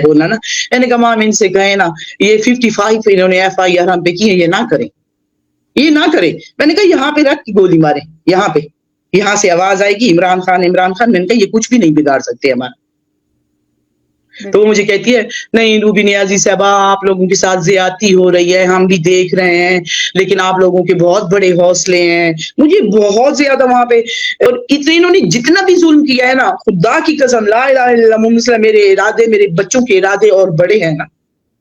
बोला ना, मैंने कहा मैम इनसे कहे ना, ये 55 इन्होंने FIR हम पे की है, ये ना करें, ये ना करे। मैंने कहा यहाँ पे रख के गोली मारे, यहाँ पे, यहाँ से आवाज आएगी इमरान खान इमरान खान। मैंने कहा ये कुछ भी नहीं बिगाड़ सकते हमारा। तो वो मुझे कहती है नहीं रूबी नियाजी साहबा आप लोगों के साथ ज्यादती हो रही है, हम भी देख रहे हैं, लेकिन आप लोगों के बहुत बड़े हौसले हैं। मुझे बहुत ज्यादा वहां पे, और इतने इन्होंने जितना भी जुल्म किया है ना, खुदा की कसम, ला इलाहा इल्लल्लाह मुहम्मद सल्लल्लाहु अलैहि वसल्लम, मेरे इरादे, मेरे बच्चों के इरादे और बड़े हैं ना,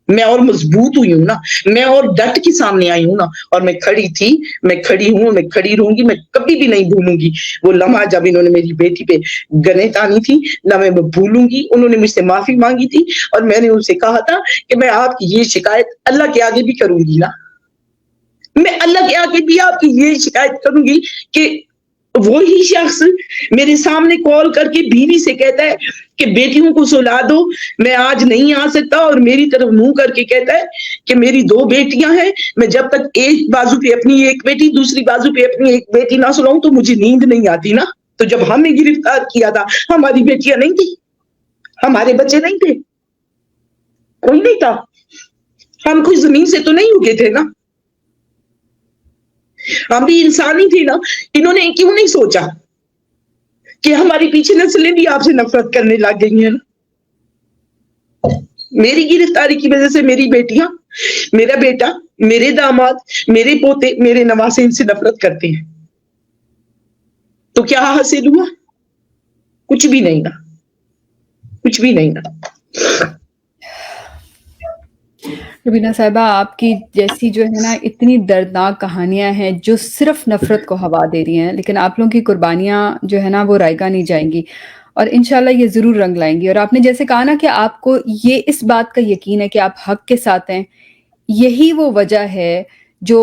मैं और मजबूत हुई हूँ ना, मैं और डट के सामने आई हूँ ना, और मैं खड़ी थी, मैं खड़ी हूँ, मैं खड़ी रहूंगी, मैं कभी भी नहीं भूलूंगी वो लम्हा जब इन्होंने मेरी बेटी पे गने तानी थी ना, मैं भूलूंगी। उन्होंने मुझसे माफी मांगी थी और मैंने उनसे कहा था कि मैं आपकी ये शिकायत अल्लाह के आगे भी करूंगी ना, मैं अल्लाह के आगे भी आपकी ये शिकायत करूंगी कि वही शख्स मेरे सामने कॉल करके बीवी से कहता है कि बेटियों को सुला दो, मैं आज नहीं आ सकता, और मेरी तरफ मुंह करके कहता है कि मेरी 2 बेटियां हैं, मैं जब तक एक बाजू पे अपनी एक बेटी दूसरी बाजू पे अपनी एक बेटी ना सुलाऊं तो मुझे नींद नहीं आती ना। तो जब हमें गिरफ्तार किया था हमारी बेटियां नहीं थी, हमारे बच्चे नहीं थे, कोई नहीं था, हम कोई जमीन से तो नहीं उगे थे ना, हम भी इंसान ही थे ना। इन्होंने क्यों नहीं सोचा कि हमारी पीछे नस्लें भी आपसे नफरत करने लग गई हैं ना। मेरी गिरफ्तारी की वजह से मेरी बेटियां, मेरा बेटा, मेरे दामाद, मेरे पोते, मेरे नवासे इनसे नफरत करते हैं। तो क्या हासिल हुआ? कुछ भी नहीं ना, कुछ भी नहीं ना। रुबीना साहिबा, आपकी जैसी जो है ना इतनी दर्दनाक कहानियां हैं जो सिर्फ नफरत को हवा दे रही हैं, लेकिन आप लोगों की कुर्बानियां जो है ना वो रायगा नहीं जाएंगी और इंशाल्लाह ये ज़रूर रंग लाएंगी। और आपने जैसे कहा ना कि आपको ये इस बात का यकीन है कि आप हक के साथ हैं, यही वो वजह है जो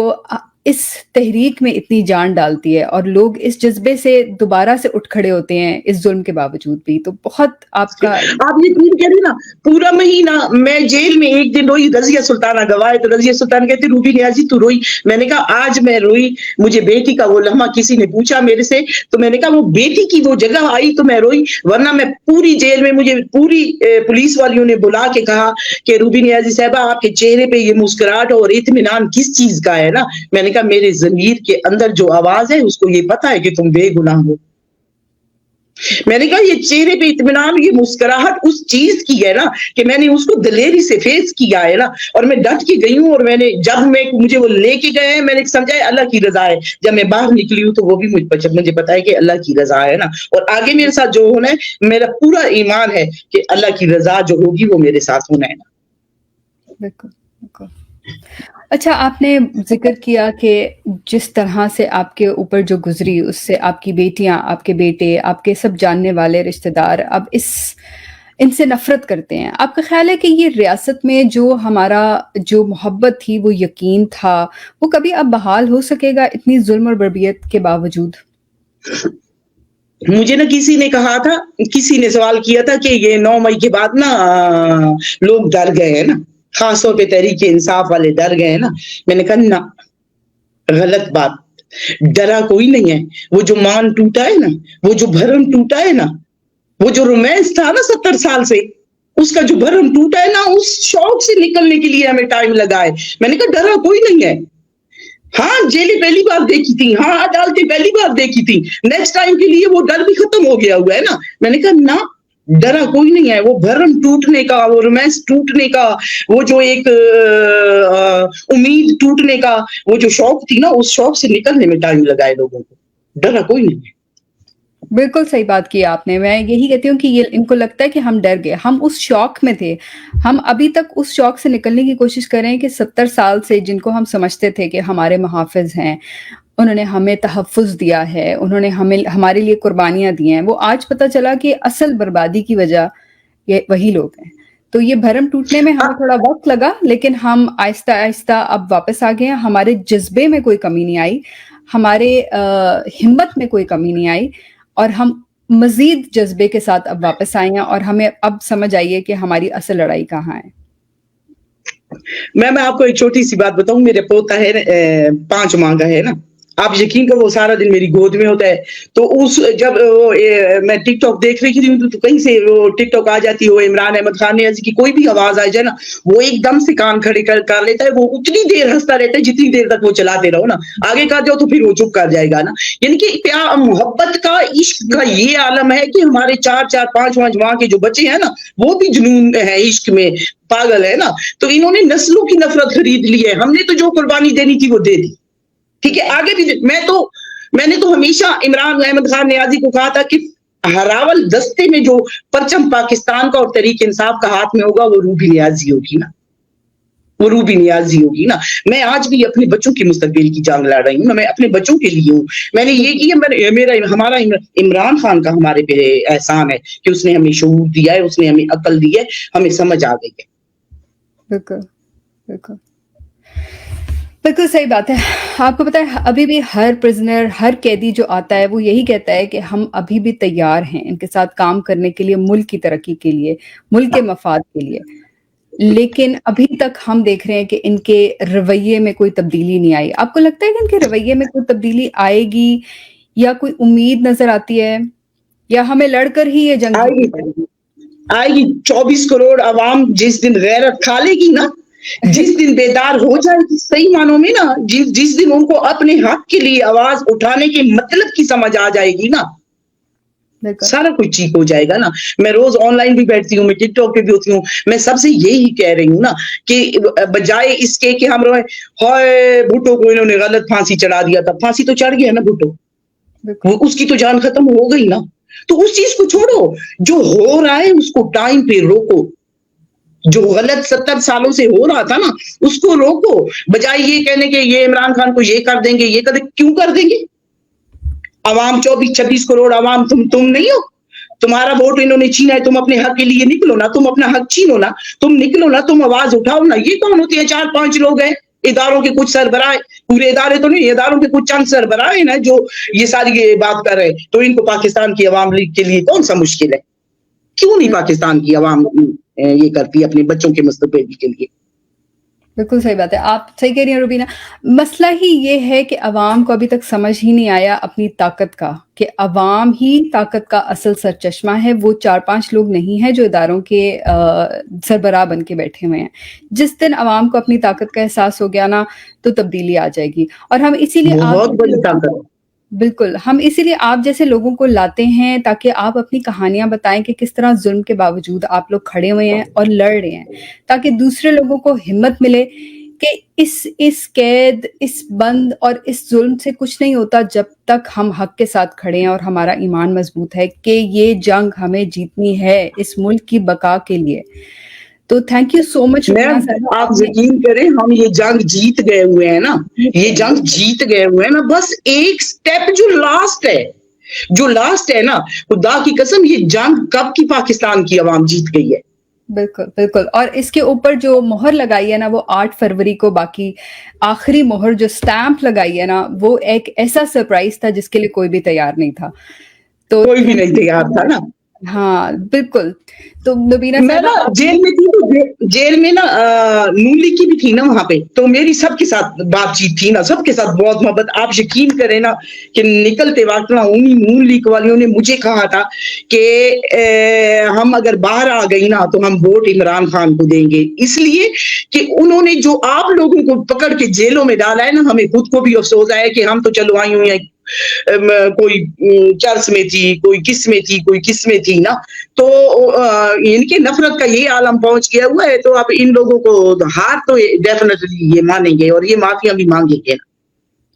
इस तहरीक में इतनी जान डालती है और लोग इस जज्बे से दोबारा से उठ खड़े होते हैं इस जुल्म के बावजूद भी। तो बहुत आपका, आप यकीन करिए ना, पूरा महीना मैं जेल में एक दिन रोई, रजिया सुल्ताना गवाह, तो रजिया सुल्तान कहती रूबी नियाजी तू रोई? मैंने कहा आज मैं रोई, मुझे बेटी का वो लम्हा किसी ने पूछा मेरे से, तो मैंने कहा वो बेटी की वो जगह आई तो मैं रोई, वरना मैं पूरी जेल में, मुझे पूरी पुलिस वालियों ने बुला के कहा कि रूबी नियाजी साहबा आपके चेहरे पे ये मुस्कुराहट और इत्मीनान किस चीज का है ना। मैंने कहा मेरे ज़मीर के अंदर जो आवाज है उसको ये पता है कि तुम बेगुनाह हो। मैंने कहा ये चेहरे पे इत्मीनान, ये मुस्कुराहट उस चीज की है ना कि मैंने उसको दलेरी से फेस किया है ना, और मैं डट के गई हूँ। और मैंने जब मुझे वो लेके गए हैं, मैंने समझा है अल्लाह की रजा है। जब मैं बाहर निकली हूँ तो वो भी मुझे पता है कि अल्लाह की रजा है ना, और आगे मेरे साथ जो होना है, मेरा पूरा ईमान है कि अल्लाह की रजा जो होगी वो मेरे साथ होना है ना। बिल्कुल बिल्कुल। अच्छा, आपने जिक्र किया कि जिस तरह से आपके ऊपर जो गुजरी उससे आपकी बेटियां, आपके बेटे, आपके सब जानने वाले रिश्तेदार अब इनसे नफरत करते हैं। आपका ख्याल है कि ये रियासत में जो हमारा जो मोहब्बत थी, वो यकीन था, वो कभी अब बहाल हो सकेगा इतनी जुल्म और बर्बियत के बावजूद? मुझे ना किसी ने कहा था, किसी ने सवाल किया था कि ये 9 मई के बाद ना लोग डर गए हैं ना, खास तौर पे तहरीके इंसाफ वाले डर गए हैं ना। मैंने कहा ना, गलत बात, डरा कोई नहीं है। वो जो मान टूटा है ना, वो जो भरम टूटा है ना, वो जो रोमांस था ना 70 साल से, उसका जो भरम टूटा है ना, उस शौक से निकलने के लिए हमें टाइम लगा है। मैंने कहा डरा कोई नहीं है। हाँ, जेलें पहली बार देखी थी, हाँ अदालतें पहली बार देखी थी, नेक्स्ट टाइम के लिए वो डर भी खत्म हो गया हुआ है ना। मैंने कहा ना, डरा कोई नहीं है। वो भरम टूटने का, वो रोमांस टूटने का, वो जो एक उम्मीद टूटने का, वो जो शौक थी ना, उस शौक से निकलने में टाइम लगा है लोगों को। डरा कोई नहीं है। बिल्कुल सही बात की आपने। मैं यही कहती हूँ कि ये इनको लगता है कि हम डर गए, हम उस शौक में थे। हम अभी तक उस शौक से निकलने की कोशिश कर रहे हैं कि 70 साल से जिनको हम समझते थे कि हमारे मुहाफ़िज़ हैं, उन्होंने हमें तहफ़्फ़ुज़ दिया है, उन्होंने हमें हमारे लिए कुर्बानियाँ दी हैं, वो आज पता चला कि असल बर्बादी की वजह ये वही लोग हैं। तो ये भरम टूटने में हमें थोड़ा वक्त लगा, लेकिन हम आहिस्ता आहिस्ता अब वापस आ गए हैं। हमारे जज्बे में कोई कमी नहीं आई, हमारे हिम्मत में कोई कमी नहीं आई, और हम मजीद जज्बे के साथ अब वापस आए हैं और हमें अब समझ आई है कि हमारी असल लड़ाई कहाँ है। मैं आपको एक छोटी सी बात बताऊं। मेरे पोता है 5 माह का है ना, आप यकीन करो वो सारा दिन मेरी गोद में होता है। तो उस जब मैं टिकटॉक देख रही थी तो कहीं से वो टिकटॉक आ जाती हो, इमरान अहमद खान नियाज़ी की कोई भी आवाज़ आ जाए ना, वो एकदम से कान खड़े कर लेता है, वो उतनी देर हँसता रहता है जितनी देर तक वो चलाते रहो ना, आगे कर जाओ तो फिर वो चुप कर जाएगा ना। यानी कि प्यार मोहब्बत का, इश्क का ये आलम है कि हमारे 4-4 5-5 वहाँ के जो बच्चे हैं ना, वो भी जुनून है इश्क में, पागल है ना। तो इन्होंने नस्लों की नफ़रत खरीद ली है, हमने तो जो कुर्बानी देनी थी वो दे दी। ठीक है, आगे भी मैंने तो हमेशा इमरान अहमद खान नियाज़ी को कहा था कि हरावल दस्ते में जो परचम पाकिस्तान का और तहरीक इंसाफ का हाथ में होगा वो रूबी नियाज़ी होगी ना, वो रूबी नियाज़ी होगी ना। मैं आज भी अपने बच्चों के मुस्तकबिल की जंग लड़ रही हूँ ना, मैं अपने बच्चों के लिए हूँ। मैंने ये किया, हमारा इमरान खान का हमारे पे एहसान है कि उसने हमें शऊर दिया है, उसने हमें अक्ल दी है, हमें समझ आ गई है। बिल्कुल, बिल्कुल। बिल्कुल सही बात है। आपको पता है अभी भी हर प्रिज़नर, हर कैदी जो आता है वो यही कहता है कि हम अभी भी तैयार हैं इनके साथ काम करने के लिए, मुल्क की तरक्की के लिए, मुल्क के मफ़ाद के लिए। लेकिन अभी तक हम देख रहे हैं कि इनके रवैये में कोई तब्दीली नहीं आई। आपको लगता है कि इनके रवैये में कोई तब्दीली आएगी या कोई उम्मीद नज़र आती है? या हमें लड़कर ही ये जंग जीतनी पड़ेगी? आएगी 24 करोड़ अवाम जिस दिन गैरत खा लेगी ना, जिस दिन बेदार हो जाएगी सही मानों में ना, जिस दिन उनको अपने हक के लिए आवाज उठाने के मतलब की समझ आ जाएगी ना, बिल्कुल। सारा कुछ ठीक हो जाएगा ना। मैं रोज ऑनलाइन भी बैठती हूँ, मैं टिकटॉक पे भी होती हूँ, मैं सबसे यही कह रही हूँ ना कि बजाय इसके कि हम रोए हाय भुट्टो को इन्होंने गलत फांसी चढ़ा दिया था, फांसी तो चढ़ गया ना भुट्टो, बिल्कुल। उसकी तो जान खत्म हो गई ना। तो उस चीज को छोड़ो, जो हो रहा है उसको टाइम पे रोको। जो गलत 70 सालों से हो रहा था ना, उसको रोको। बजाय ये कहने के ये इमरान खान को ये कर देंगे, ये कर देंगे, क्यों कर देंगे? अवाम 24-26 करोड़ अवाम तुम नहीं हो? तुम्हारा वोट इन्होंने छीना है, तुम अपने हक के लिए निकलो ना, तुम अपना हक छीनो ना, तुम निकलो ना, तुम आवाज उठाओ ना। ये कौन होते हैं? 4-5 लोग हैं, इदारों के कुछ सरबराह, पूरे इदारे तो नहीं, इदारों के कुछ चंद सरबराह हैं ना जो ये सारी ये बात कर रहे हैं। तो इनको पाकिस्तान की अवाम लीग के लिए कौन सा मुश्किल है? क्यों नहीं पाकिस्तान की अवाम ये करती है अपने बच्चों के मुस्तकबिल के लिए? बिल्कुल सही बात है। आप सही कह रही हैं रुबीना। मसला ही ये है कि अवाम को अभी तक समझ ही नहीं आया अपनी ताकत का, कि अवाम ही ताकत का असल सरचश्मा है। वो 4-5 लोग नहीं हैं जो इदारों के सरबराह बन के बैठे हुए हैं। जिस दिन अवाम को अपनी ताकत का एहसास हो गया ना, तो तब्दीली आ जाएगी। और हम इसीलिए बहुत बड़ी ताकत। बिल्कुल, हम इसीलिए आप जैसे लोगों को लाते हैं ताकि आप अपनी कहानियाँ बताएँ कि किस तरह ज़ुल्म के बावजूद आप लोग खड़े हुए हैं और लड़ रहे हैं, ताकि दूसरे लोगों को हिम्मत मिले कि इस कैद, इस बंद और इस ज़ुल्म से कुछ नहीं होता जब तक हम हक के साथ खड़े हैं और हमारा ईमान मज़बूत है कि ये जंग हमें जीतनी है इस मुल्क की बका के लिए। तो thank you so much Rubina साहिबा। आप यकीन करें हम ये जंग जीत गए हुए हैं ना, ये जंग जीत गए हुए हैं ना। बस एक स्टेप जो लास्ट है ना, खुदा की कसम ये जंग कब की पाकिस्तान की आवाम जीत गई है। बिल्कुल, बिल्कुल। और इसके ऊपर जो मोहर लगाई है ना, वो 8 फरवरी को बाकी आखिरी मोहर जो स्टैंप लगाई है ना, वो एक ऐसा सरप्राइज़ था जिसके लिए कोई भी तैयार नहीं था। तो कोई भी नहीं तैयार था ना। हाँ, बिल्कुल। तो रुबीना मैं ना साहिबा जेल में थी तो जेल में ना नून लीग की भी थी ना वहां पे, तो मेरी सबके साथ बातचीत थी ना, सबके साथ बहुत मोहब्बत। आप यकीन करें ना कि निकलते वक्त ना उन्हीं नून लीग वालियों ने मुझे कहा था कि हम अगर बाहर आ गई ना तो हम वोट इमरान खान को देंगे, इसलिए कि उन्होंने जो आप लोगों को पकड़ के जेलों में डाला है ना, हमें खुद को भी अफसोस आया कि हम तो चलो आई हुई हैं, कोई चर्च में थी, कोई किस में थी, कोई किस में थी ना। तो इनके नफरत का ये आलम पहुंच गया हुआ है, तो अब इन लोगों को हार तो डेफिनेटली ये मानेंगे और ये माफिया भी मांगेंगे।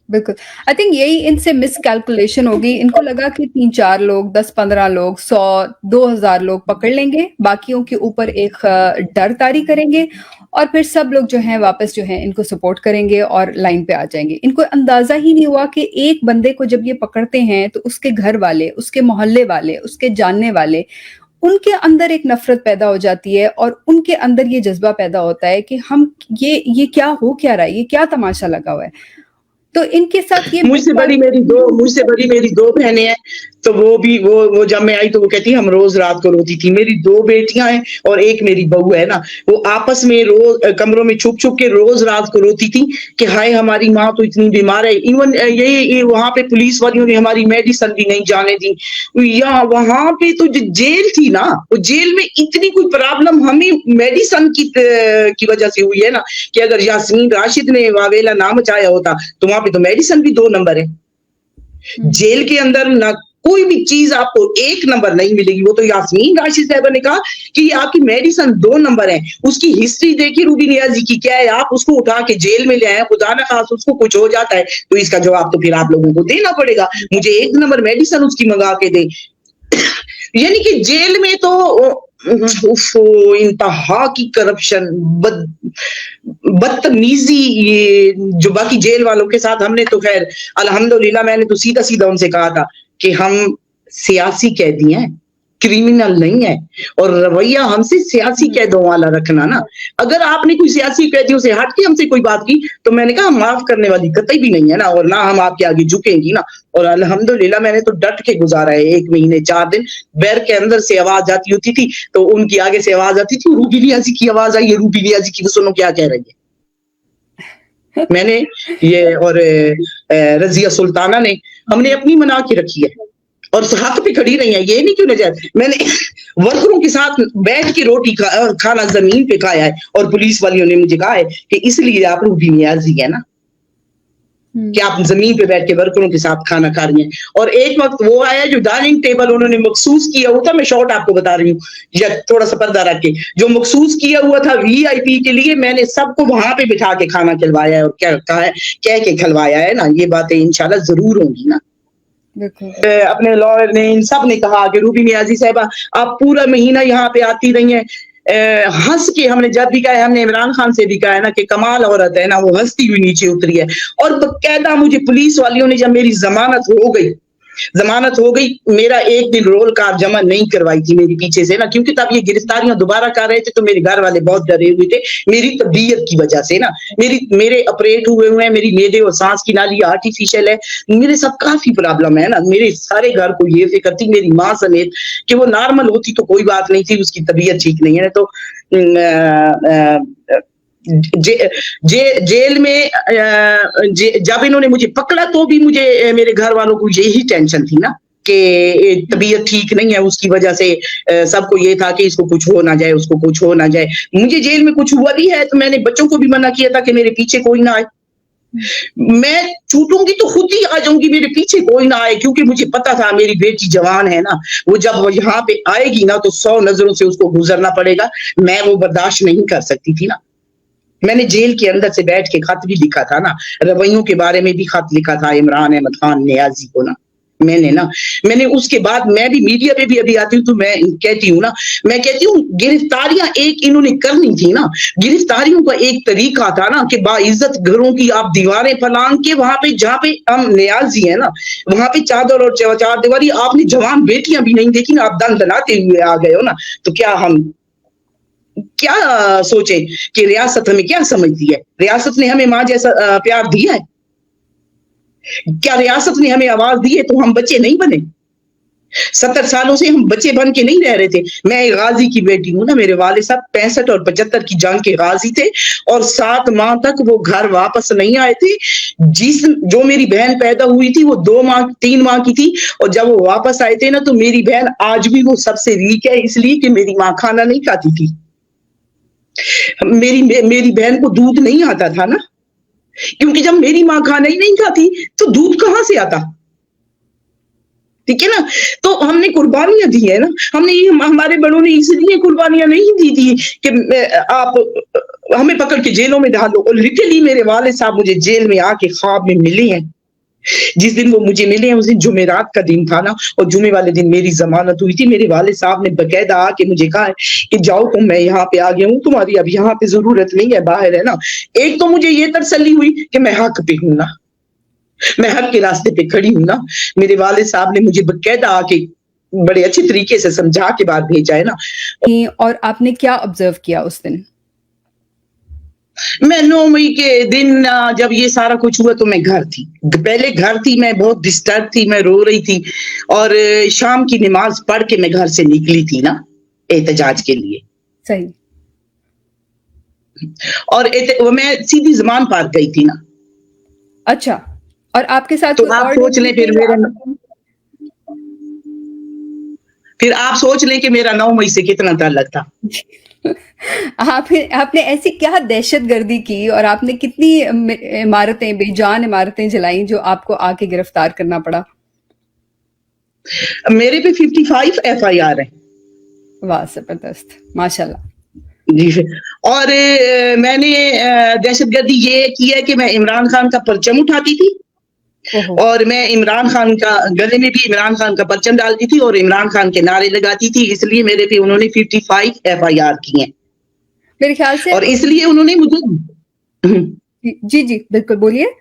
बिल्कुल। आई थिंक यही इनसे मिसकैलकुलेशन होगी। इनको लगा कि 3-4 लोग, 10-15 लोग, 100-2000 लोग पकड़ लेंगे, बाकियों के ऊपर एक डर तारी करेंगे और फिर सब लोग जो हैं वापस जो हैं इनको सपोर्ट करेंगे और लाइन पे आ जाएंगे। इनको अंदाजा ही नहीं हुआ कि एक बंदे को जब ये पकड़ते हैं तो उसके घर वाले, उसके मोहल्ले वाले, उसके जानने वाले, उनके अंदर एक नफरत पैदा हो जाती है और उनके अंदर ये जज्बा पैदा होता है कि हम ये क्या हो क्या रहा है, ये क्या तमाशा लगा हुआ है। तो इनके साथ ये मुझसे बड़ी मेरी दो बहनें हैं, तो वो जब मैं आई तो वो कहती हम रोज रात को रोती थी। मेरी 2 बेटियां हैं और एक मेरी बहू है ना, वो आपस में रोज कमरों में छुप छुप के रोज रात को रोती थी कि हाय हमारी माँ तो इतनी बीमार है। इवन ये वहां पे पुलिस वालियों ने हमारी मेडिसिन भी नहीं जाने दी। या वहां पे तो जो जेल थी ना, वो जेल में इतनी कोई प्रॉब्लम हमें मेडिसिन की वजह से हुई है ना, कि अगर यास्मीन राशिद ने वावेला ना मचाया होता तो वहां पे तो मेडिसिन भी 2 नंबर है। जेल के अंदर ना कोई भी चीज आपको 1 नंबर नहीं मिलेगी। वो तो यास्मीन राशिद साहबा ने कहा कि ये आपकी मेडिसिन 2 नंबर है। उसकी हिस्ट्री देखिए रूबी नियाजी की क्या है, आप उसको उठा के जेल में ले आए, खुदा ना खास उसको कुछ हो जाता है तो इसका जवाब तो फिर आप लोगों को देना पड़ेगा। मुझे 1 नंबर मेडिसिन उसकी मंगा के दे। यानी कि जेल में तो इंतहा की करप्शन, बदतमीजी, ये जो बाकी जेल वालों के साथ हमने तो खैर अल्हम्दुलिल्लाह, मैंने तो सीधा सीधा उनसे कहा था कि हम सियासी कैदी हैं, क्रिमिनल नहीं है, और रवैया हमसे सियासी कैदों वाला रखना ना। अगर आपने कोई सियासी कैदियों से हट के हमसे कोई बात की तो मैंने कहा माफ करने वाली कतई भी नहीं है ना, और ना हम आपके आगे झुकेंगी ना। और अल्हम्दुलिल्लाह मैंने तो डट के गुजारा है 1 महीने 4 दिन। बैर के अंदर से आवाज आती होती थी तो उनकी आगे से आवाज आती थी, रूबी नियाजी की आवाज आई है, रूबी नियाजी की, सुनो क्या कह रही है। मैंने ये और रजिया सुल्ताना ने हमने अपनी मना के रखी है और हक पे खड़ी रही है, ये नहीं क्यों नजायज। मैंने वर्करों के साथ बैठ के रोटी खाना जमीन पे खाया है, और पुलिस वालियों ने मुझे कहा है कि इसलिए आप रूबी नियाजी है ना, कि आप जमीन पे बैठ के वर्करों के साथ खाना खा रही हैं। और एक वक्त वो आया जो डाइनिंग टेबल उन्होंने मखसूस किया हुआ था, मैं शॉर्ट आपको बता रही हूँ या थोड़ा सा पर्दा रख के, जो मखसूस किया हुआ था वीआईपी के लिए, मैंने सबको वहां पे बिठा के खाना खिलवाया है, और क्या कहा है, कह के खिलवाया है ना। ये बातें इंशाल्लाह जरूर होंगी ना। अपने लॉयर ने, इन सब ने कहा कि रूबी नियाजी साहबा आप पूरा महीना यहाँ पे आती रही हैं, हंस के, हमने जब भी कहा है, हमने इमरान खान से भी कहा है ना कि कमाल औरत है ना, वो हंसती हुई नीचे उतरी है। और बकायदा मुझे पुलिस वालियों ने, जब मेरी जमानत हो गई, मेरा 1 दिन रोल कार जमा नहीं करवाई थी मेरी पीछे से ना, क्योंकि तब ये गिरफ्तारियां दोबारा कर रहे थे तो मेरे घर वाले बहुत डरे हुए थे मेरी तबीयत की वजह से ना। मेरे ऑपरेट हुए हैं, मेरी मेदे और सांस की नाली आर्टिफिशियल है, मेरे सब काफी प्रॉब्लम है ना। मेरे सारे घर को ये फिक्र थी, मेरी माँ समेत, कि वो नॉर्मल होती तो कोई बात नहीं थी, उसकी तबीयत ठीक नहीं है। तो जेल में जब इन्होंने मुझे पकड़ा तो भी मुझे, मेरे घर वालों को यही टेंशन थी ना कि तबीयत ठीक नहीं है, उसकी वजह से सबको ये था कि इसको कुछ हो ना जाए, उसको कुछ हो ना जाए। मुझे जेल में कुछ हुआ भी है तो मैंने बच्चों को भी मना किया था कि मेरे पीछे कोई ना आए, मैं छूटूंगी तो खुद ही आ जाऊंगी, मेरे पीछे कोई ना आए, क्योंकि मुझे पता था मेरी बेटी जवान है ना, वो जब यहाँ पे आएगी ना तो 100 नजरों से उसको गुजरना पड़ेगा, मैं वो बर्दाश्त नहीं कर सकती थी ना। मैंने जेल के अंदर से बैठ के खत भी लिखा था ना, रवैयों के बारे में भी खत लिखा था इमरान अहमद खान नियाजी को ना, मैंने उसके बाद मैं भी मीडिया पे भी अभी आती हूँ तो मैं कहती हूँ गिरफ्तारियां एक इन्होंने करनी थी ना। गिरफ्तारियों का एक तरीका था ना कि बाइज्जत घरों की आप दीवारें फलांग के, वहां पे जहाँ पे हम नियाजी है ना, वहां पे चादर और चार दीवारी, आपने जवान बेटियां भी नहीं देखी ना, आप दन दनाते हुए आ गए हो ना। तो क्या हम क्या सोचे कि रियासत हमें क्या समझती है? रियासत ने हमें मां जैसा प्यार दिया है? क्या रियासत ने हमें आवाज दी है तो हम बच्चे नहीं बने? 70 सालों से हम बच्चे बन के नहीं रह रहे थे। मैं एक गाजी की बेटी हूं ना, मेरे वाले साहब 65 और 75 की जंग के गाजी थे, और 7 माह तक वो घर वापस नहीं आए थे। जो मेरी बहन पैदा हुई थी वो 3 माह की थी, और जब वो वापस आए थे ना तो मेरी बहन आज भी वो सबसे वीक है, इसलिए कि मेरी माँ खाना नहीं खाती थी। मेरी बहन को दूध नहीं आता था ना, क्योंकि जब मेरी माँ खाना ही नहीं खाती तो दूध कहां से आता? ठीक है ना। तो हमने कुर्बानियां दी है ना, हमारे बड़ों ने इसलिए कुर्बानियां नहीं दी थी कि आप हमें पकड़ के जेलों में डालो। और लिटरली मेरे वाले साहब मुझे जेल में आके ख्वाब में मिले हैं। जिस दिन वो मुझे मिले हैं उस दिन जुमेरात का दिन था ना, और जुमे वाले दिन मेरी जमानत हुई थी। मेरे वाले साहब ने बकायदा आके मुझे कहा है कि जाओ तुम, मैं यहाँ पे आ गया हूँ, तुम्हारी अब यहाँ पे जरूरत नहीं है, बाहर है ना। एक तो मुझे ये तसल्ली हुई कि मैं हक पे हूं ना, मैं हक के रास्ते पे खड़ी हूं ना। मेरे वाले साहब ने मुझे बकायदा आके बड़े अच्छे तरीके से समझा के बाद भेजा है ना। और आपने क्या ऑब्जर्व किया उस दिन? मैं 9 मई के दिन जब ये सारा कुछ हुआ तो मैं घर थी। पहले घर थी, मैं बहुत डिस्टर्ब थी, मैं रो रही थी और शाम की नमाज़ पढ़ के मैं घर से निकली थी ना एहतजाज के लिए। सही। और मैं सीधी ज़मान पार्क गई थी ना। अच्छा, और आपके साथ तो कोई आप और सोच लें थे फिर या मेरा आप फिर आप सोच लें कि मेरा 9 मई से कितना ताल्लुक था। आपने ऐसी क्या दहशतगर्दी की और आपने कितनी इमारतें, बेजान इमारतें जलाई जो आपको आके गिरफ्तार करना पड़ा? मेरे पे 55 एफआईआर है। वाह! ज़बरदस्त, माशाल्लाह। जी फिर और मैंने दहशतगर्दी ये की है कि मैं इमरान खान का परचम उठाती थी ओहो! और मैं इमरान खान का गले में भी इमरान खान का परचम डालती थी और इमरान खान के नारे लगाती थी, इसलिए मेरे पे उन्होंने 55 एफआईआर की हैं। मेरे ख्याल से और इसलिए उन्होंने मुझे जी, जी, बिल्कुल बोलिए।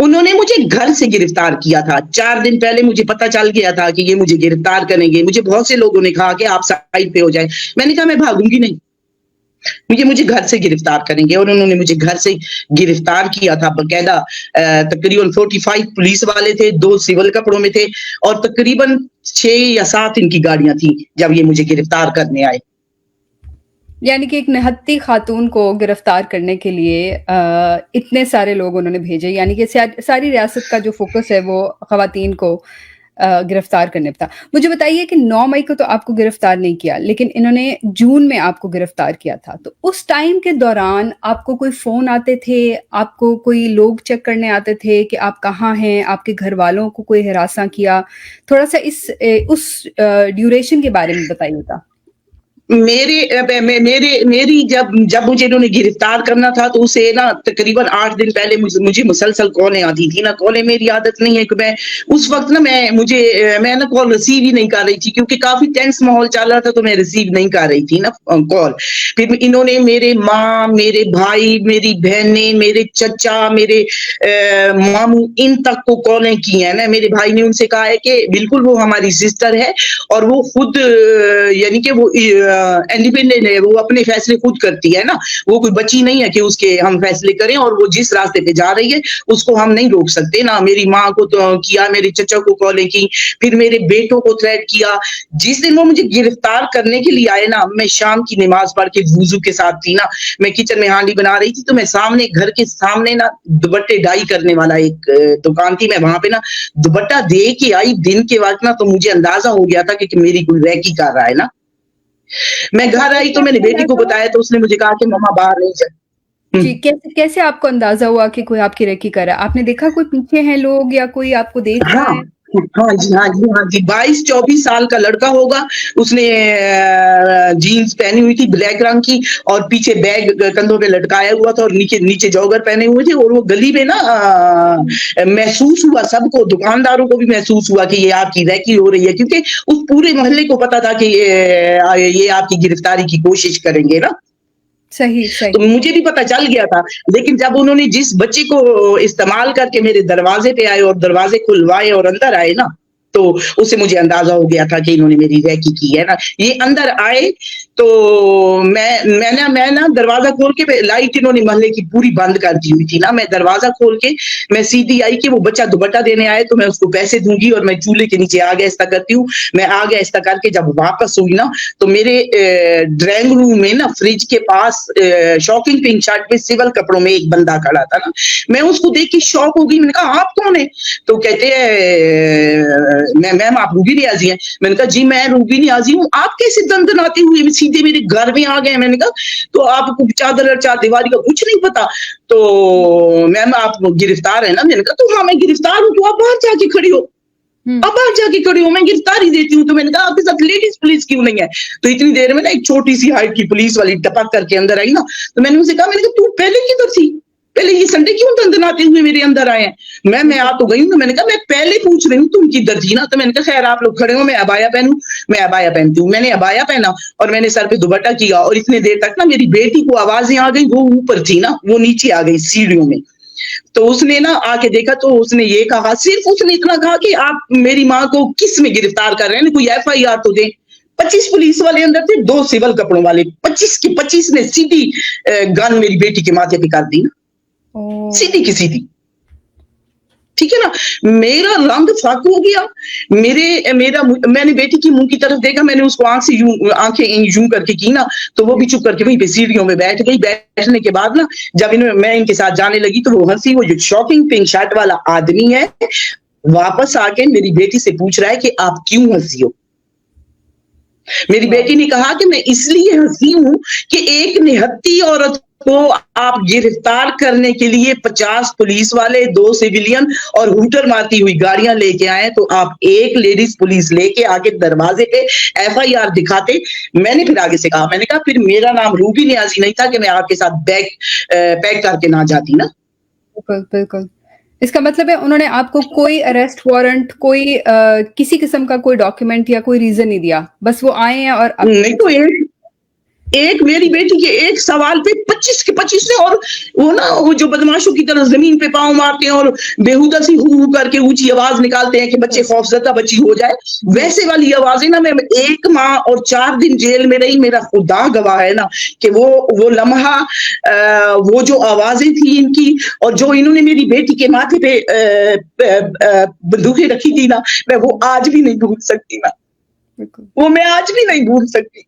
उन्होंने मुझे घर से गिरफ्तार किया था। 4 दिन पहले मुझे पता चल गया था कि ये मुझे गिरफ्तार करेंगे। मुझे बहुत से लोगों ने कहा कि आप साइड पे हो जाएँ। मैंने कहा मैं भागूँगी नहीं। मुझे घर से गिरफ्तार करेंगे और उन्होंने मुझे घर से गिरफ्तार किया था बकायदा। तकरीबन 45 पुलिस वाले थे, 2 सिविल कपड़ों में थे और तकरीबन 6 या 7 इनकी गाड़ियाँ थी जब ये मुझे गिरफ्तार करने आए। यानी कि एक निहत्ती खातून को गिरफ्तार करने के लिए इतने सारे लोग उन्होंने भेजे, यानी कि सारी रियासत का जो फोकस है वो खवातीन को गिरफ्तार करने पे था। मुझे बताइए कि 9 मई को तो आपको गिरफ्तार नहीं किया, लेकिन इन्होंने जून में आपको गिरफ्तार किया था। तो उस टाइम के दौरान आपको कोई फ़ोन आते थे, आपको कोई लोग चेक करने आते थे कि आप कहाँ हैं, आपके घर वालों को कोई हरासा किया? थोड़ा-सा उस ड्यूरेशन के बारे में बताइएगा। मेरी जब मुझे इन्होंने गिरफ्तार करना था तो उसे ना तकरीबन 8 दिन पहले मुझे मुसलसल कॉलें आती थी ना। कॉलें मेरी आदत नहीं है कि मैं उस वक्त ना मैं ना कॉल रिसीव ही नहीं कर रही थी क्योंकि काफी टेंस माहौल चल रहा था तो मैं रिसीव नहीं कर रही थी ना कॉल। फिर इन्होंने मेरे माँ, मेरे भाई, मेरी बहनें, मेरे चचा, मेरे मामू इन तक को कॉलें की हैं ना। मेरे भाई ने उनसे कहा है कि बिल्कुल वो हमारी सिस्टर है और वो खुद यानी कि वो इंडिपेंडेंट है, वो अपने फैसले खुद करती है ना। वो कोई बच्ची नहीं है कि उसके हम फैसले करें और वो जिस रास्ते पे जा रही है उसको हम नहीं रोक सकते ना। मेरी माँ को तो किया, मेरे चचा को कॉलें की, फिर मेरे बेटों को थ्रेट किया। जिस दिन वो मुझे गिरफ्तार करने के लिए आए ना, मैं शाम की नमाज पढ़ के वुजू के साथ थी ना, मैं किचन में हांडी बना रही थी तो मैं सामने घर के सामने ना दुपट्टे डाई करने वाला एक दुकान थी, मैं वहां पे ना दुपट्टा दे के आई दिन के वक्त ना, तो मुझे अंदाजा हो गया था कि मेरी कोई रैकी कर रहा है ना। मैं घर आई तो मैंने बेटी को बताया तो उसने मुझे कहा कि मम्मा बाहर नहीं जा। जी, कैसे कैसे आपको अंदाज़ा हुआ कि कोई आपकी रेकी कर रहा है? आपने देखा कोई पीछे हैं लोग या कोई आपको देख रहा हाँ, है? हाँ जी, हाँ जी, हाँ जी। 22-24 साल का लड़का होगा। उसने जीन्स पहनी हुई थी ब्लैक रंग की और पीछे बैग कंधों पे लटकाया हुआ था और नीचे नीचे जॉगर पहने हुए थे और वो गली में ना महसूस हुआ सबको, दुकानदारों को भी महसूस हुआ कि ये आपकी रैकी हो रही है क्योंकि उस पूरे मोहल्ले को पता था कि ये आपकी गिरफ्तारी की कोशिश करेंगे ना। सही, तो सही। मुझे भी पता चल गया था, लेकिन जब उन्होंने जिस बच्चे को इस्तेमाल करके मेरे दरवाजे पे आए और दरवाजे खुलवाए और अंदर आए ना, तो उससे मुझे अंदाजा हो गया था कि इन्होंने मेरी रैकी की है ना। ये अंदर आए तो मैं ना दरवाजा खोल के लाइट इन्होंने मोहल्ले की पूरी बंद कर दी हुई थी ना। मैं दरवाजा खोल के मैं सीधी आई कि वो बच्चा दुपट्टा देने आए तो मैं उसको पैसे दूंगी और मैं चूल्हे के नीचे आगे ऐसा करती हूँ। मैं आगे ऐसा करके जब वापस हुई ना तो मेरे ड्राइंग रूम में ना फ्रिज के पास शॉकिंग पिंक शर्ट पे सिविल कपड़ों में एक बंदा खड़ा था ना। मैं उसको देख के शॉक हो गई। मैंने कहा आप कौन है? तो कहते हैं मैम आप रूबी नियाजी हैं। मैंने कहा जी मैं रूबी नियाजी हूँ। आप कैसे दंदनाते हुए सीधे मेरे घर में आ गए? मैंने कहा तो आपको चादर चार दीवारी का कुछ नहीं पता? तो मैम आप गिरफ्तार है ना? मैंने कहा तो हाँ मैं गिरफ्तार हूँ। तो आप बाहर जाके खड़ी हो। अब बाहर जाके खड़ी हो, मैं गिरफ्तारी देती हूँ। तो मैंने कहा आपके साथ लेडीज पुलिस क्यों नहीं है? तो इतनी देर में ना एक छोटी सी हाइट की पुलिस वाली टपक करके अंदर आई ना। तो मैंने उनसे कहा, मैंने कहा तू पहले किधर थी? पहले ये संडे क्यों दंदनाते हुए मेरे अंदर आए हैं? मैं आ तो गई हूँ। मैंने कहा मैं पहले पूछ रही हूँ तुम किधर थी ना। तो मैंने कहा खैर आप लोग खड़े हो, मैं अबाया पहनूं। मैं अबाया पहनती हूँ। मैंने अबाया पहना और मैंने सर पे दुपट्टा किया और इतने देर तक ना मेरी बेटी को आवाजें आ गई। वो ऊपर थी ना, वो नीचे आ गई सीढ़ियों में। तो उसने ना आके देखा तो उसने ये कहा, सिर्फ उसने इतना कहा कि आप मेरी माँ को किस में गिरफ्तार कर रहे हैं? कोई एफआईआर तो दें। 25 पुलिस वाले अंदर थे, 2 सिविल कपड़ों वाले, 25 के 25 ने सीधी गन मेरी बेटी के माथे पे कर दी ना, ओह! सीधी की सीधी। ठीक है ना, मेरा रंग फाक हो गया, मैंने बेटी की मुंह की तरफ देखा, मैंने उसको आंखें यूं करके की ना, तो वो भी चुप करके वहीं पे सीढ़ियों में बैठ गई। बैठने के बाद ना, जब मैं इनके साथ जाने लगी तो वो हंसी, वो जो शॉकिंग पिंक शर्ट वाला आदमी है, वापस आके मेरी बेटी से पूछ रहा है कि आप क्यों हंसी हो। मेरी बेटी ने कहा कि मैं इसलिए हंसी हूं कि एक निहत्ती औरत को आप गिरफ्तार करने के लिए 50 पुलिस वाले, 2 सिविलियन और हूटर मारती हुई गाड़ियां लेके आए, तो आप एक लेडीज पुलिस लेके आगे दरवाजे पे एफआईआर दिखाते। मैंने फिर आगे से कहा, मैंने कहा फिर मेरा नाम रूबी नियाजी नहीं था कि मैं आपके साथ पैक करके ना जाती ना। बिल्कुल, बिल्कुल। इसका मतलब है उन्होंने आपको कोई अरेस्ट वारंट, कोई किसी किस्म का कोई डॉक्यूमेंट या कोई रीजन नहीं दिया, बस वो आए हैं और नहीं तो एक मेरी बेटी के एक सवाल पे 25 के 25 ने, और वो जो बदमाशों की तरह जमीन पे पांव मारते हैं और बेहुदा सी हु करके ऊंची आवाज निकालते हैं कि बच्चे खौफजदा बच्ची हो जाए, वैसे वाली आवाजें ना। मैं 1 माह और 4 दिन जेल में रही, मेरा खुदा गवाह है ना कि वो लम्हा, वो जो आवाजें थी इनकी, और जो इन्होंने मेरी बेटी के माथे पे बंदूकें रखी थी ना, मैं वो आज भी नहीं भूल सकती ना, वो मैं आज भी नहीं भूल सकती,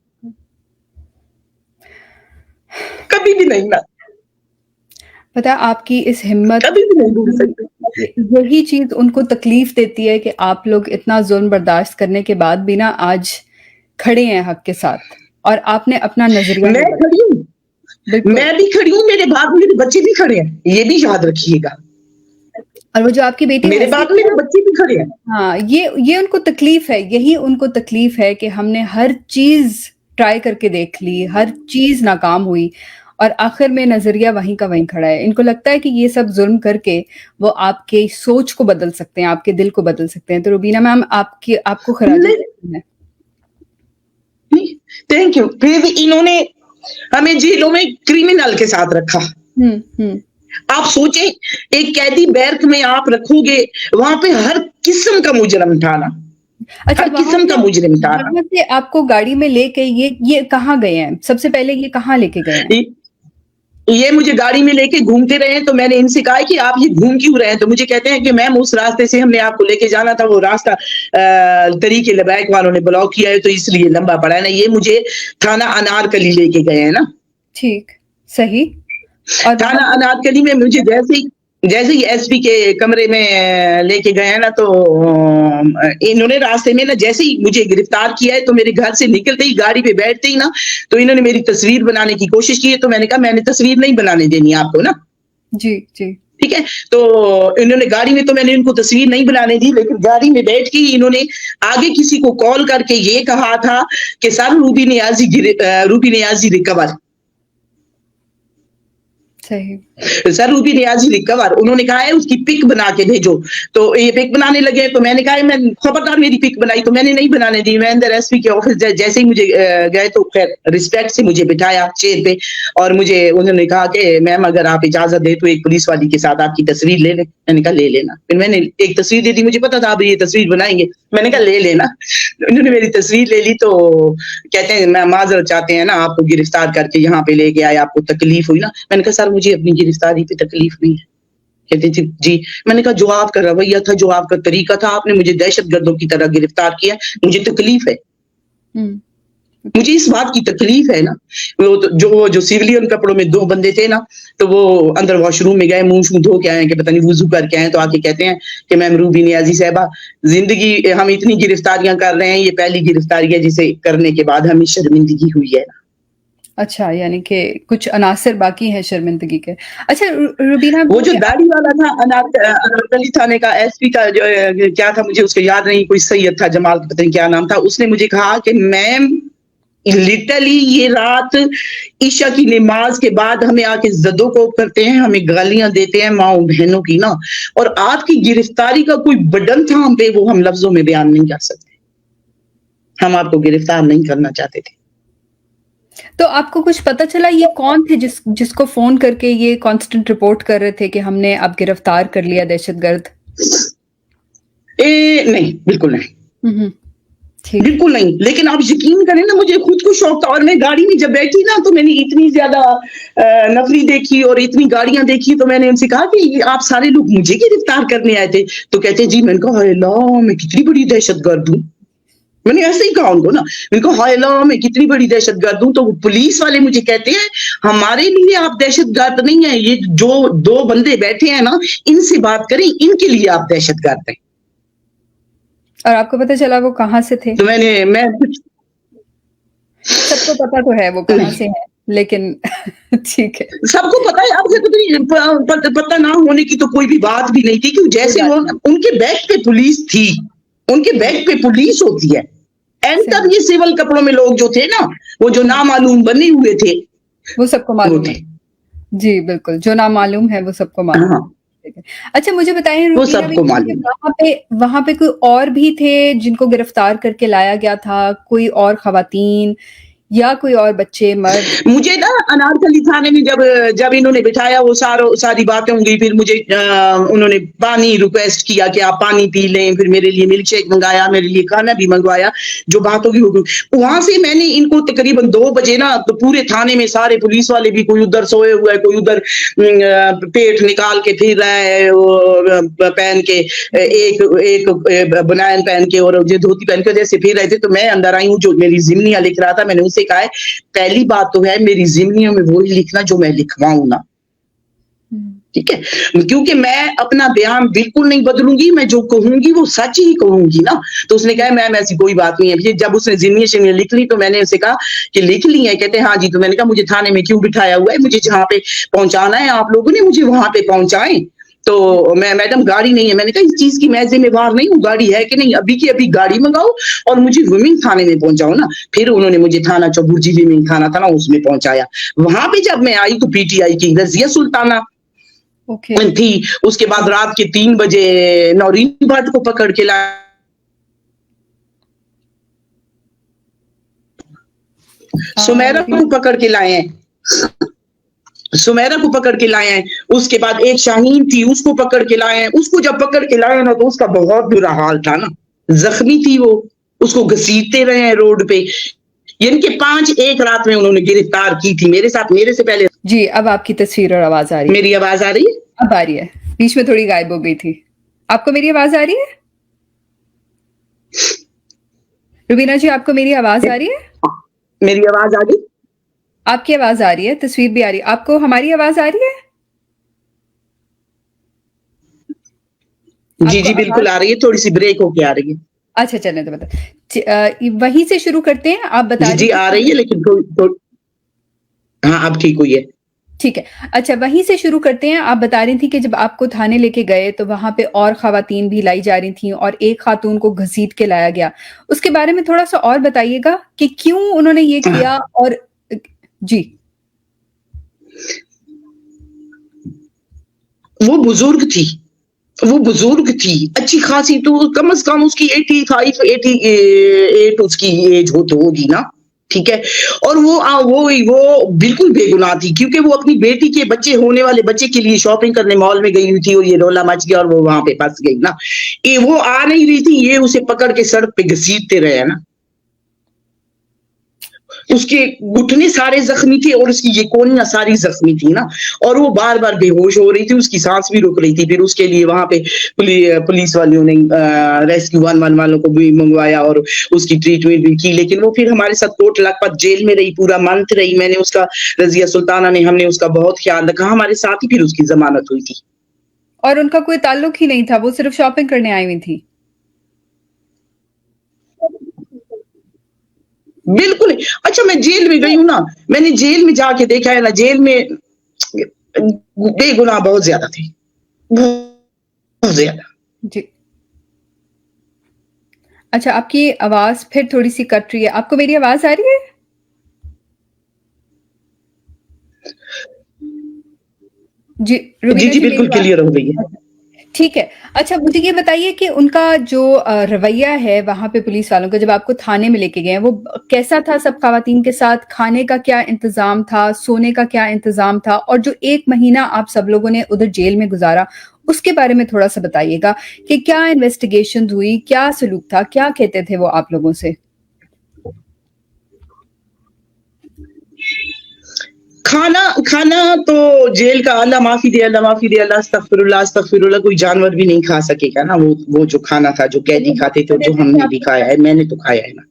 कभी भी नहीं ना, पता है आपकी इस हिम्मत, कभी भी नहीं भूल सकती। यही चीज उनको तकलीफ देती है कि आप लोग इतना जुल्म बर्दाश्त करने के बाद भी ना आज खड़े हैं हक के साथ, और आपने अपना नजरिया मैं खड़ी हूँ, मैं भी खड़ी हूँ, मेरे बाद मेरे बच्चे भी खड़े हैं, ये भी याद रखिएगा। और वो जो आपकी बेटी मेरे बाद मेरे बच्चे भी खड़े हैं। हाँ, ये उनको तकलीफ है, यही उनको तकलीफ है कि हमने हर चीज ट्राई करके देख ली, हर चीज नाकाम हुई, और आखिर में नजरिया वहीं का वहीं खड़ा है। इनको लगता है कि ये सब जुल्म करके वो आपके सोच को बदल सकते हैं, आपके दिल को बदल सकते हैं। तो रुबीना मैम, आपको खराज थैंक यू। फिर इन्होंने हमें जेलों में क्रिमिनल के साथ रखा। आप सोचें, एक कैदी बैरक में आप रखोगे, वहां पे हर किस्म का मुजरम था ना, अच्छा, हर किस्म का मुजरिम था। वहां से आपको गाड़ी में लेके ये कहाँ गए हैं? सबसे पहले ये कहाँ लेके गए हैं? ये मुझे गाड़ी में लेके घूमते रहे, तो मैंने इनसे कहा कि आप ये घूम क्यों रहे हैं? तो मुझे कहते हैं कि मैम उस रास्ते से हमने आपको लेके जाना था, वो रास्ता तरीके लबैक वालों ने ब्लॉक किया है, तो इसलिए लंबा पड़ा है ना। ये मुझे थाना अनारकली लेके गए हैं ना। ठीक, सही। और थाना अनारकली में मुझे जैसे ही एसपी के कमरे में लेके गए हैं ना, तो इन्होंने रास्ते में ना जैसे ही मुझे गिरफ्तार किया है, तो मेरे घर से निकलते ही गाड़ी पे बैठते ही ना, तो इन्होंने मेरी तस्वीर बनाने की कोशिश की है। तो मैंने कहा मैंने तस्वीर नहीं बनाने देनी आपको ना। जी जी, ठीक है। तो इन्होंने गाड़ी में, तो मैंने इनको तस्वीर नहीं बनाने दी, लेकिन गाड़ी में बैठ के इन्होंने आगे किसी को कॉल करके ये कहा था कि सर रूबी नियाजी रिकवर। सही। सर रूबी नियाजी रिकवर, उन्होंने कहा है उसकी पिक बना के भेजो। तो ये पिक बनाने लगे, तो मैंने कहा मैं खबरदार मेरी पिक बनाई, तो मैंने नहीं बनाने दी। मैं अंदर एसपी के ऑफिस जैसे ही मुझे गए, तो खैर रिस्पेक्ट से मुझे बिठाया चेयर पे, और मुझे उन्होंने कहा कि मैम अगर आप इजाजत दे तो एक पुलिस वाली के साथ आपकी तस्वीर ले लें। मैंने कहा ले लेना। फिर मैंने एक तस्वीर दे दी, मुझे पता था आप ये तस्वीर बनाएंगे, मैंने कहा ले लेना। उन्होंने मेरी तस्वीर ले ली, तो कहते हैं मैं माजरत चाहते हैं ना, आपको गिरफ्तार करके यहाँ पे लेके आए, आपको तकलीफ हुई ना। मैंने कहा सर मुझे अपनी गिरफ्तारी पे तकलीफ नहीं है। कहते थे जी। मैंने कहा जो आपका रवैया था, जो आपका तरीका था, आपने मुझे दहशतगर्दों की तरह गिरफ्तार किया, मुझे तकलीफ है, मुझे इस बात की तकलीफ है ना। वो जो सिविलियन कपड़ों में 2 बंदे थे ना, तो वो अंदर वॉशरूम में गए, मुंह धो के आए कि पता नहीं वुजू करके आए, तो आके कहते हैं कि मैम रूबी नियाजी साहबा, जिंदगी हम इतनी गिरफ्तारियां कर रहे हैं, ये पहली गिरफ्तारी है जिसे करने के बाद हमें शर्मिंदगी हुई है। अच्छा, यानी कि कुछ अनासर बाकी हैं शर्मिंदगी के। अच्छा रुबीना, वो जो दाढ़ी वाला था अनारकली थाने का एसपी का, जो क्या था मुझे उसका याद नहीं, कोई सैयद था, जमाल पता नहीं क्या नाम था, उसने मुझे कहा कि मैम लिटरली ये रात ईशा की नमाज के बाद हमें आके जदोकोब करते हैं, हमें गालियां देते हैं माओ बहनों की ना, और आपकी गिरफ्तारी का कोई बर्डन था हम पे, वो हम लफ्जों में बयान नहीं कर सकते। हम आपको गिरफ्तार नहीं करना चाहते थे। तो आपको कुछ पता चला ये कौन थे जिसको फोन करके ये कांस्टेंट रिपोर्ट कर रहे थे कि हमने अब गिरफ्तार कर लिया दहशतगर्द? नहीं, बिल्कुल नहीं। ठीक। बिल्कुल नहीं। लेकिन आप यकीन करें ना, मुझे खुद को शौक था, और मैं गाड़ी में जब बैठी ना तो मैंने इतनी ज्यादा नफरी देखी और इतनी गाड़ियां देखी, तो मैंने उनसे कहा कि आप सारे लोग मुझे गिरफ्तार करने आए थे? तो कहते जी। मैंने कहा हाय अल्लाह, मैं कितनी बड़ी दहशतगर्द हूँ। मैंने ऐसे ही कहा उनको ना, मैंने कहा हाय अल्लाह, मैं कितनी बड़ी दहशतगर्द हूँ। तो पुलिस वाले मुझे कहते हैं हमारे लिए आप दहशतगर्द नहीं है, ये जो 2 बंदे बैठे हैं ना, इनसे बात करें, इनके लिए आप दहशतगर्द हैं। और आपको पता चला वो कहाँ से थे? तो मैं कुछ सबको पता तो है वो कहाँ नहीं, से हैं, लेकिन ठीक है। सबको पता है। आपसे पता ना होने की तो कोई भी बात भी नहीं थी, क्योंकि कोई जैसे बात वो नहीं। उनके बैग पे पुलिस थी, उनके बैग पे पुलिस होती है। एंटर सही। ये सिविल कपड़ों में लोग जो थे ना, वो जो नामालूम बने हुए थे, वो सबको वो मालूम थे। है। जी, बिल्कुल, जो नामालूम है वो सबको मालूम हाँ, है। ठीक है। अच्छा मुझे बताइए वो रुबीना सबको बेगम कि मालूम है। वहाँ पे कोई और भी थे जिनको गिरफ्तार करके लाया गया था? कोई और ख़वातीन या कोई और बच्चे, मर्द? मुझे ना अनारकली थाने में जब जब इन्होंने बिठाया, वो सारी बातें होंगी, फिर मुझे उन्होंने पानी रिक्वेस्ट किया कि आप पानी पी लें, फिर मेरे लिए मिल्क शेक मंगाया, मेरे लिए खाना भी मंगवाया, जो बात होगी होगी। वहां से मैंने इनको तकरीबन 2 बजे ना, तो पूरे थाने में सारे पुलिस वाले भी, कोई उधर सोए हुआ है, कोई उधर पेट निकाल के फिर रहा है, पहन के एक बनायन पहन के और जो धोती पहन के जैसे फिर रहे थे। तो मैं अंदर आई हूँ, जो मेरी जिम्नियां लिख रहा था, मैंने उनसे कहा है पहली बात तो है मेरी जिम्नियों में वही लिखना जो मैं लिखवाऊं ना, ठीक है, क्योंकि मैं अपना बयान बिल्कुल नहीं बदलूंगी, मैं जो कहूंगी वो सच ही कहूंगी ना। तो उसने कहा मैम ऐसी कोई बात नहीं है। फिर जब उसने जिम्नियां शिम्नियां लिख ली तो मैंने उसे कहा कि लिख ली है? कहते हाँ जी। तो मैंने कहा मुझे थाने में क्यों बिठाया हुआ है, मुझे जहाँ पे पहुंचाना है आप लोगों ने मुझे वहां पे पहुंचाएं। तो मैं मैडम गाड़ी नहीं है। मैंने कहा इस चीज की मैं जिम्मेवार नहीं हूँ, गाड़ी है कि नहीं, अभी की अभी गाड़ी मंगाओ और मुझे वुमेन थाने में पहुंचाओ ना। फिर उन्होंने मुझे थाना चौबुर्जी वुमेन थाना था ना, उसमें पहुंचाया। वहां पे जब मैं आई तो पीटीआई की रजिया सुल्ताना ओके। थी। उसके बाद रात के 3 बजे नौरीन भट्ट को पकड़ के लाया, सुमेरा को पकड़ के लाए हैं, सुमेरा को पकड़ के लाए हैं। उसके बाद एक शाहीन थी, उसको पकड़ के लाए हैं। उसको जब पकड़ के लाए ना, तो उसका बहुत बुरा हाल था ना, जख्मी थी वो, उसको घसीटते रहे हैं रोड पे। इनके 5 एक रात में उन्होंने गिरफ्तार की थी मेरे साथ, मेरे से पहले। जी, अब आपकी तस्वीर और आवाज़ आ रही है। मेरी आवाज आ रही है? अब आ रही है, बीच में थोड़ी गायब हो गई थी। आपको मेरी आवाज़ आ रही है? रुबीना जी, आपको मेरी आवाज़ आ रही है? मेरी आवाज आ रही? आपकी आवाज़ आ रही है, तस्वीर भी आ रही है। आपको हमारी आवाज़ आ रही है? जी, आपको जी, बिल्कुल आ रही है, थोड़ी-सी ब्रेक होके आ रही है। अच्छा चलें तो वहीं से शुरू करते हैं। आप बता जी, रही जी, थी आ कि रही है, लेकिन हाँ, अब ठीक हुई है। ठीक है। अच्छा वहीं से शुरू करते हैं। आप बता रही थी कि जब आपको थाने लेके गए तो वहाँ पे और ख़वातीन भी लाई जा रही थीं और एक ख़ातून को घसीट के लाया गया। उसके बारे में थोड़ा-सा और बताइएगा कि क्यों उन्होंने ये किया और जी। वो बुजुर्ग थी, वो बुजुर्ग थी, अच्छी खासी, तो कम से कम उसकी 85 88 उसकी एज होगी ना, ठीक है। और वो बिल्कुल बेगुनाह थी, क्योंकि वो अपनी बेटी के बच्चे, होने वाले बच्चे के लिए शॉपिंग करने मॉल में गई हुई थी, और ये रोला मच गया और वो वहां पे फंस गई ना। ये वो आ नहीं रही थी, ये उसे पकड़ के सड़क पे घसीटते रहे ना। उसके घुटने सारे जख्मी थे और उसकी ये कोहनियां सारी जख्मी थी ना, और वो बार बार बेहोश हो रही थी, उसकी सांस भी रुक रही थी। फिर उसके लिए वहां पे पुलिस वालों ने रेस्क्यू 111 वालों को भी मंगवाया और उसकी ट्रीटमेंट भी की। लेकिन वो फिर हमारे साथ कोट लखपत जेल में रही, पूरा मंथ रही। मैंने उसका, रजिया सुल्ताना ने, हमने उसका बहुत ख्याल रखा। हमारे साथ ही फिर उसकी जमानत हुई थी। और उनका कोई ताल्लुक ही नहीं था, वो सिर्फ शॉपिंग करने आई हुई थी। बिल्कुल। अच्छा, मैं जेल में गई हूँ ना, मैंने जेल में जाके देखा है ना, जेल में बेगुनाह बहुत ज्यादा थे, बहुत ज्यादा। जी। अच्छा आपकी आवाज़ फिर थोड़ी-सी कट रही है। आपको मेरी आवाज़ आ रही है? जी, जी, रुबीना जी, जी मेरी बिल्कुल बात क्लियर हो गई है। ठीक है। अच्छा मुझे ये बताइए कि उनका जो रवैया है वहाँ पे पुलिस वालों का, जब आपको थाने में लेके गए, वो कैसा था सब ख़वातीन के साथ? खाने का क्या इंतज़ाम था? सोने का क्या इंतज़ाम था? और जो 1 महीना आप सब लोगों ने उधर जेल में गुज़ारा, اس کے بارے میں تھوڑا سا بتائیے گا کہ کیا انویسٹیگیشن ہوئی, کیا سلوک تھا, کیا کہتے تھے وہ آپ لوگوں سے؟ کھانا تو جیل کا اللہ معافی دے, اللہ استغفر اللہ, کوئی جانور بھی نہیں کھا سکے گا نا وہ جو کھانا تھا جو قیدی کھاتے تھے, جو ہم نے بھی کھایا ہے, میں نے تو کھایا ہے نا.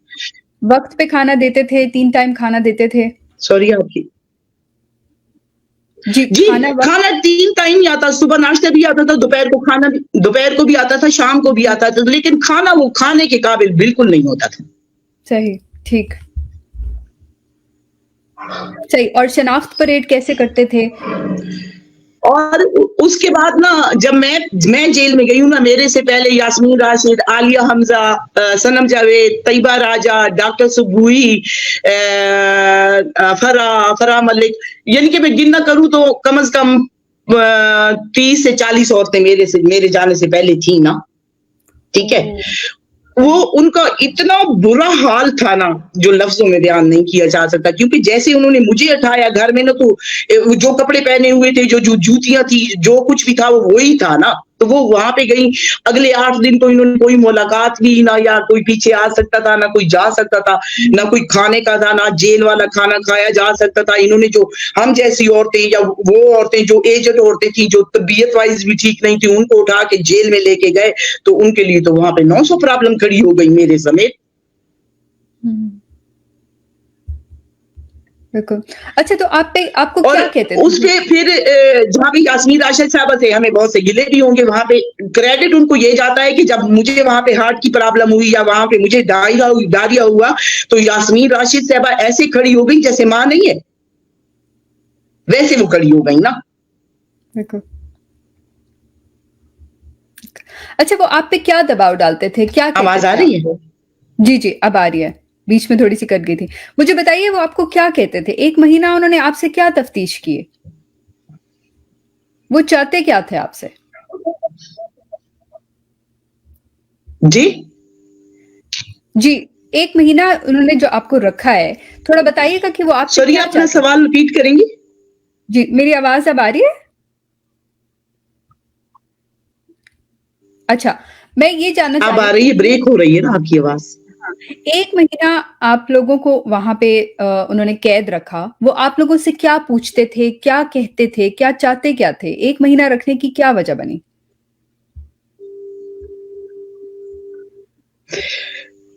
وقت پہ کھانا دیتے تھے, 3 ٹائم کھانا دیتے تھے؟ سوری آپ کی جی کھانا 3 ٹائم ہی آتا, صبح ناشتہ بھی آتا تھا, دوپہر کو بھی آتا تھا, شام کو بھی آتا تھا, لیکن کھانا وہ کھانے کے قابل بالکل نہیں ہوتا تھا. صحیح, ٹھیک, صحیح. اور شناخت پریڈ کیسے کرتے تھے؟ اور اس کے بعد نا جب میں جیل میں گئی ہوں نا, میرے سے پہلے یاسمین راشد, عالیہ حمزہ, صنم جاوید, طیبہ راجہ, ڈاکٹر سبوئی, فرا ملک, یعنی کہ میں گن نہ کروں تو کم از کم 30 سے 40 عورتیں میرے جانے سے پہلے تھیں نا. ٹھیک ہے, وہ ان کا اتنا برا حال تھا نا جو لفظوں میں بیان نہیں کیا جا سکتا, کیونکہ جیسے انہوں نے مجھے اٹھایا گھر میں نا, تو جو کپڑے پہنے ہوئے تھے, جو جوتیاں تھی, جو کچھ بھی تھا وہ وہی تھا نا. تو وہ وہاں پہ گئی, اگلے 8 دن تو انہوں نے کوئی ملاقات بھی نہ, یا کوئی پیچھے آ سکتا تھا, نہ کوئی جا سکتا تھا, نہ کوئی کھانے کا تھا, نہ جیل والا کھانا کھایا جا سکتا تھا. انہوں نے جو ہم جیسی عورتیں یا وہ عورتیں جو ایجڈ عورتیں تھیں, جو طبیعت وائز بھی ٹھیک نہیں تھی, ان کو اٹھا کے جیل میں لے کے گئے, تو ان کے لیے تو وہاں پہ 900 پرابلم کھڑی ہو گئی میرے سمیت. بالکل. اچھا, تو آپ کو کیا کہتے تھے اس پہ پھر جہاں پہ یاسمین راشد صاحبہ سے ہمیں بہت سے گلے بھی ہوں گے, وہاں پہ کریڈٹ ان کو یہ جاتا ہے کہ جب مجھے وہاں پہ ہارٹ کی پرابلم ہوئی یا وہاں پہ مجھے ڈائریا ہوا, تو یاسمین راشد صاحبہ ایسے کھڑی ہو گئی جیسے ماں نہیں ہے, ویسے وہ کھڑی ہو گئی نا. بالکل. اچھا, وہ آپ پہ کیا دباؤ ڈالتے تھے, کیا کہتے آواز آ تھے رہی ہے؟ جی اب آ رہی ہے, بیچ میں تھوڑی سی کٹ گئی تھی. مجھے بتائیے وہ آپ کو کیا کہتے تھے, 1 مہینہ انہوں نے آپ سے کیا تفتیش کی, وہ چاہتے کیا تھے آپ سے؟ جی 1 مہینہ انہوں نے جو آپ کو رکھا ہے, تھوڑا بتائیے گا کہ وہ آپ سے سوری, کیا اپنا چاہتے ہیں؟ سوال ریپیٹ کریں گے؟ جی, میری آواز اب آ رہی ہے؟ اچھا, میں یہ جاننا اب چاہ آ رہی رہی ہے, بریک ہو رہی ہے نا آپ کی آواز. 1 مہینہ آپ لوگوں کو وہاں پہ انہوں نے قید رکھا, وہ آپ لوگوں سے کیا پوچھتے تھے, کیا کہتے تھے, کیا چاہتے کیا تھے, 1 مہینہ رکھنے کی کیا وجہ بنی؟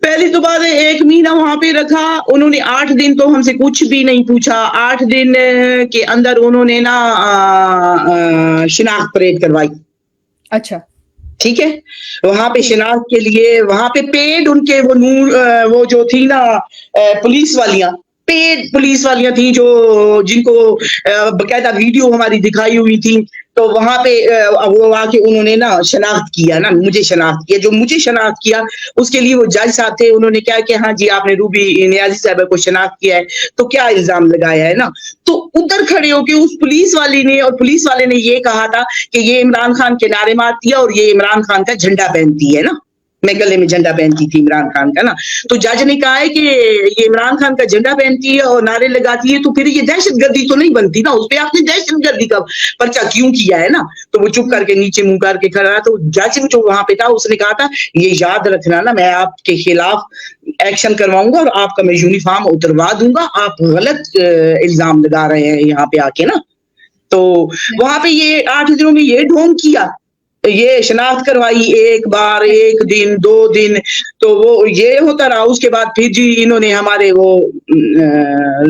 پہلی تو بات ہے, 1 مہینہ وہاں پہ رکھا, انہوں نے 8 دن تو ہم سے کچھ بھی نہیں پوچھا. 8 دن کے اندر انہوں نے نا شناخت پریڈ کروائی. اچھا, ٹھیک ہے, وہاں پہ شناخت کے لیے وہاں پہ پیڈ ان کے وہ جو تھی نا پولیس والیاں, پیڈ پولیس والیاں تھیں, جن کو باقاعدہ ویڈیو ہماری دکھائی ہوئی تھی. تو وہاں پہ وہ آ کے انہوں نے نا شناخت کیا نا, مجھے شناخت کیا. جو مجھے شناخت کیا اس کے لیے وہ جج صاحب تھے, انہوں نے کیا کہ ہاں جی آپ نے روبی نیازی صاحبہ کو شناخت کیا ہے, تو کیا الزام لگایا ہے نا. تو ادھر کھڑے ہو کے اس پولیس والی نے, اور پولیس والے نے یہ کہا تھا کہ یہ عمران خان کے نعرے مارتی ہے اور یہ عمران خان کا جھنڈا پہنتی ہے نا, میں گلے میں جھنڈا پہنتی تھی عمران خان کا نا. تو جج نے کہا ہے کہ یہ عمران خان کا جھنڈا پہنتی ہے اور نعرے لگاتی ہے, تو پھر یہ دہشت گردی تو نہیں بنتی نا, اس پہ آپ نے دہشت گردی کا پرچہ کیوں کیا ہے نا. تو وہ چپ کر کے نیچے منہ کر کے کھڑا. تو جج جو وہاں پہ تھا اس نے کہا تھا یہ یاد رکھنا نا, میں آپ کے خلاف ایکشن کرواؤں گا اور آپ کا میں یونیفارم اتروا دوں گا, آپ غلط الزام لگا رہے ہیں یہاں پہ آ کے نا. تو وہاں پہ یہ 8 دنوں میں یہ ڈھونگ کیا, یہ شناخت کروائی 1 بار, 1 دن 2 دن, تو وہ یہ ہوتا رہا. اس کے بعد پھر جی انہوں نے ہمارے وہ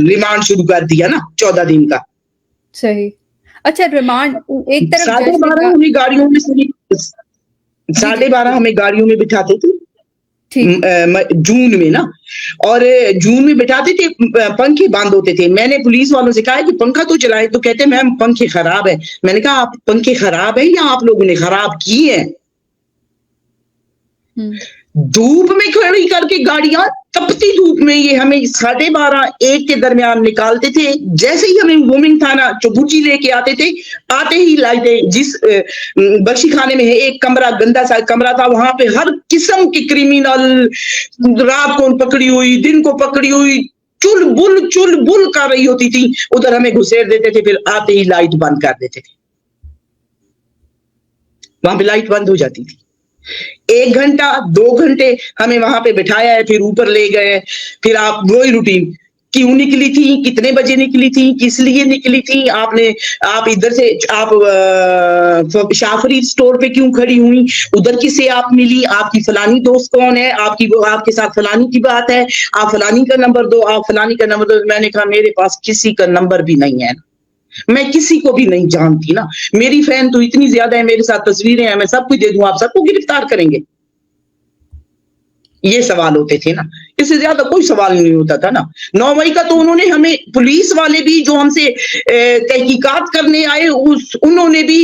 ریمانڈ شروع کر دیا نا 14 دن کا. صحیح. اچھا, ریمانڈ ایک طرف 12:30 ہمیں گاڑیوں میں 12:30 ہمیں گاڑیوں میں بٹھاتے تھے جون میں نا, اور جون میں بٹھاتے تھے, پنکھے بند ہوتے تھے. میں نے پولیس والوں سے کہا کہ پنکھا تو چلائے, تو کہتے میم پنکھے خراب ہے. میں نے کہا آپ پنکھے خراب ہیں یا آپ لوگوں نے خراب کیے ہیں؟ دھوپ میں کھڑی کر کے گاڑیاں, تپتی دھوپ میں, یہ ہمیں 12:30 1 کے درمیان نکالتے تھے. جیسے ہی ہمیں وومنگ تھا نا چبوچی لے کے آتے تھے, آتے ہی لائتے, جس بخشی خانے میں ایک کمرہ گندا سا کمرہ تھا, وہاں پہ ہر قسم کی کریمنل, رات کو پکڑی ہوئی, دن کو پکڑی ہوئی, چل بل کر رہی ہوتی تھی, ادھر ہمیں گھسیٹ دیتے تھے. پھر آتے ہی لائٹ بند کر دیتے تھے. وہاں پہ لائٹ بند ہو جاتی تھی. 1 گھنٹہ 2 گھنٹے ہمیں وہاں پہ بٹھایا ہے, پھر اوپر لے گئے, پھر آپ وہی روٹین. کیوں نکلی تھی, کتنے بجے نکلی تھی, کس لیے نکلی تھی, آپ ادھر سے آپ شاہ فرید اسٹور پہ کیوں کھڑی ہوئی, ادھر کس سے آپ ملی, آپ کی فلانی دوست کون ہے, آپ کے ساتھ فلانی کی بات ہے, آپ فلانی کا نمبر دو, آپ فلانی کا نمبر دو. میں نے کہا میرے پاس کسی کا نمبر بھی نہیں ہے, میں کسی کو بھی نہیں جانتی نا, میری فین تو اتنی زیادہ ہے, میرے ساتھ تصویریں ہیں, میں سب کچھ دے دوں, آپ سب کو گرفتار کریں گے. یہ سوال ہوتے تھے نا, اس سے زیادہ کوئی سوال نہیں ہوتا تھا نا. 9 مئی کا تو انہوں نے ہمیں, پولیس والے بھی جو ہم سے تحقیقات کرنے آئے, انہوں نے بھی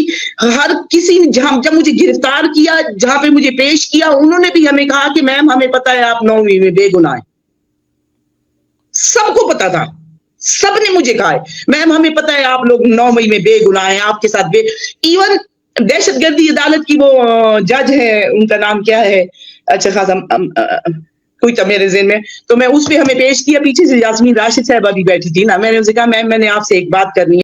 ہر کسی جب مجھے گرفتار کیا, جہاں پہ مجھے پیش کیا, انہوں نے بھی ہمیں کہا کہ میم ہمیں پتا ہے آپ 9 مئی میں بے گناہ ہیں. سب کو پتا تھا, سب نے مجھے کہا ہے میم ہمیں پتا ہے آپ لوگ 9 مئی میں بے گناہ ہیں, آپ کے ساتھ ایون دہشت گردی عدالت کی وہ جج ہے, ان کا نام کیا ہے, اچھا خاصا کوئی تھا میرے ذہن میں, تو میں اس پہ ہمیں پیش کیا, پیچھے سے یاسمین راشد صاحبہ بھی بیٹھی تھی نا. میں نے ان سے کہا میم میں نے آپ سے ایک بات کرنی ہے.